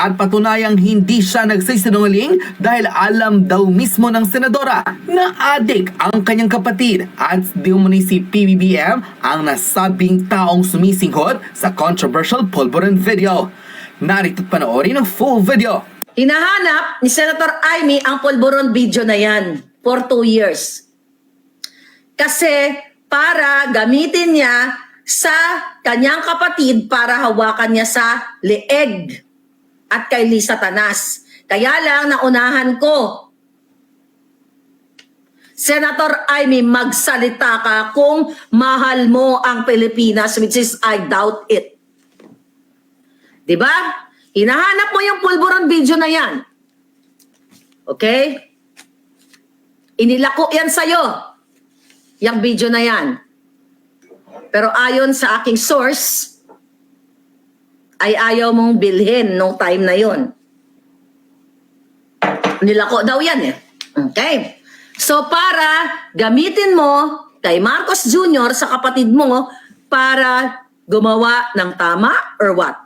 at patunayang hindi siya nagsisinungaling dahil alam daw mismo ng senadora na adik ang kanyang kapatid at di umano'y si PBBM ang nasabing taong sumisinghot sa controversial pulburon video. Narito't panoorin ang full video. Hinahanap ni Senator Amy ang pulburon video na yan for 2 years. Kasi para gamitin niya sa kanyang kapatid para hawakan niya sa leeg at kay Lisa Tanas. Kaya lang naunahan ko. Senator Amy, magsalita ka kung mahal mo ang Pilipinas, which is I doubt it. Diba? Hinahanap mo yung pulburon video na yan. Okay? Inilako yan sa'yo. Yung video na yan. Pero ayon sa aking source, ay ayaw mong bilhin nung time na yon. Nilako daw yan eh. Okay? So para gamitin mo kay Marcos Jr. sa kapatid mo para gumawa ng tama or what?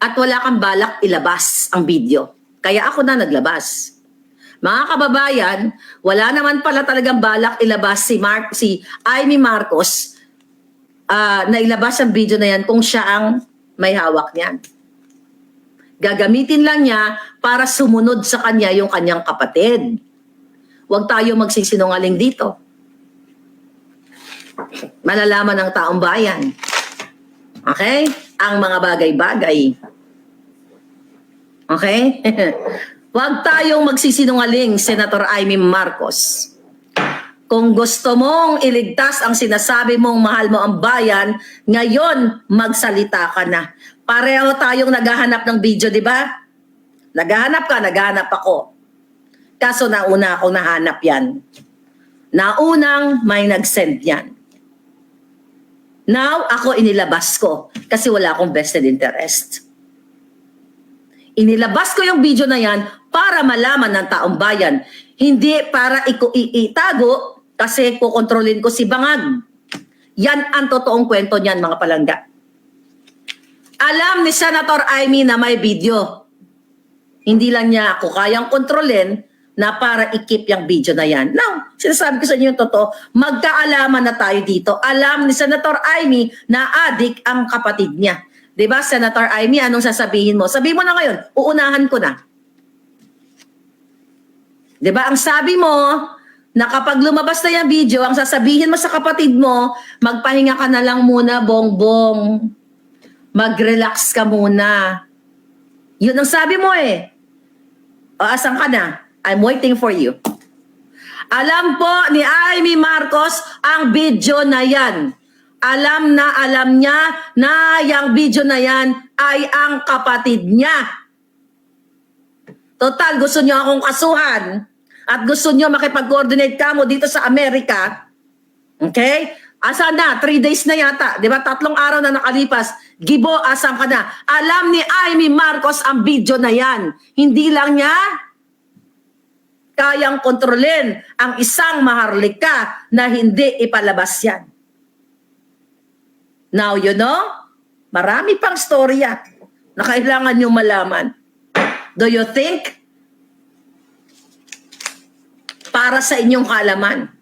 At wala kang balak ilabas ang video. Kaya ako na naglabas. Mga kababayan, wala naman pala talagang balak ilabas si Amy Marcos na ilabas ang video na yan kung siya ang may hawak niyan. Gagamitin lang niya para sumunod sa kanya yung kanyang kapatid. Huwag tayo magsisinungaling dito. Malalaman ng taong bayan. Okay? Ang mga bagay-bagay. Okay? Huwag tayong magsisinungaling, Senator Amy Marcos. Kung gusto mong iligtas ang sinasabi mong mahal mo ang bayan, ngayon magsalita ka na. Pareho tayong naghahanap ng video, di ba? Naghahanap ka, naghahanap ako. Kaso nauna ako nahanap yan. Naunang may nag-send yan. Now, ako inilabas ko kasi wala akong vested interest. Inilabas ko yung video na yan para malaman ng taong bayan. Hindi para itago kasi kukontrolin ko si Bangag. Yan ang totoong kwento niyan, mga palangga. Alam ni Senator Amy na may video. Hindi lang niya ako kayang kontrolin na para i-keep yung video na yan. Now, sinasabi ko sa inyo yung totoo, magkaalaman na tayo dito. Alam ni Senator Amy na adik ang kapatid niya. Diba, Senator Amy, anong sasabihin mo? Sabihin mo na ngayon, uunahan ko na. Diba, ang sabi mo, na kapag lumabas na yung video, ang sasabihin mo sa kapatid mo, magpahinga ka na lang muna, bongbong. Mag-relax ka muna. Yun ang sabi mo eh. O, asan ka na? I'm waiting for you. Alam po ni Amy Marcos ang video na yan. Alam niya na yung video na yan ay ang kapatid niya. Total, gusto niyo akong kasuhan at gusto niyo makipag-coordinate ka mo dito sa Amerika. Okay? Asan na? 3 days na yata. Di ba? 3 araw na nakalipas. Gibo, asan ka na? Alam ni Amy Marcos ang video na yan. Hindi lang niya kayang kontrolin ang isang maharlika na hindi ipalabas yan. Now, you know, marami pang storya na kailangan nyo malaman. Do you think para sa inyong kaalaman?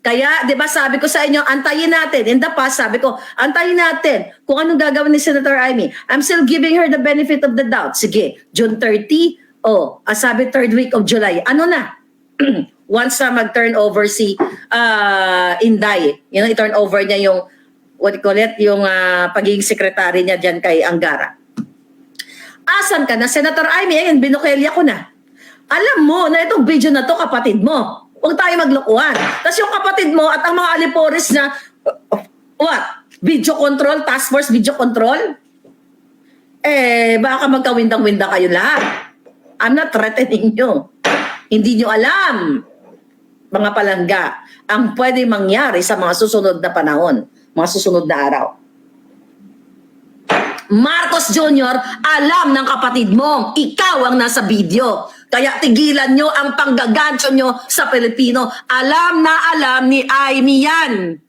Kaya, di ba sabi ko sa inyo, antayin natin. In the past, sabi ko, antayin natin kung anong gagawin ni Senator Amy. I'm still giving her the benefit of the doubt. Sige, June 30, sabi 3rd week of July. Ano na? Once na mag-turn over si Inday, i-turn over niya yung what you call it, yung pagiging sekretary niya dyan kay Angara. Asan ka na, Senator Amy? Ayun, binukelya ko na. Alam mo na itong video na to kapatid mo. Huwag tayo maglokohan. Tapos yung kapatid mo at ang mga aliporis na, what? Video control, task force video control? Baka magkawindang-winda kayo lahat. I'm not threatening you. Hindi nyo alam, mga palangga, ang pwede mangyari sa mga susunod na panahon, mga susunod na araw. Marcos Jr., alam ng kapatid mo, ikaw ang nasa video. Kaya tigilan nyo ang panggagancho nyo sa Pilipino. Alam na alam ni Amy yan.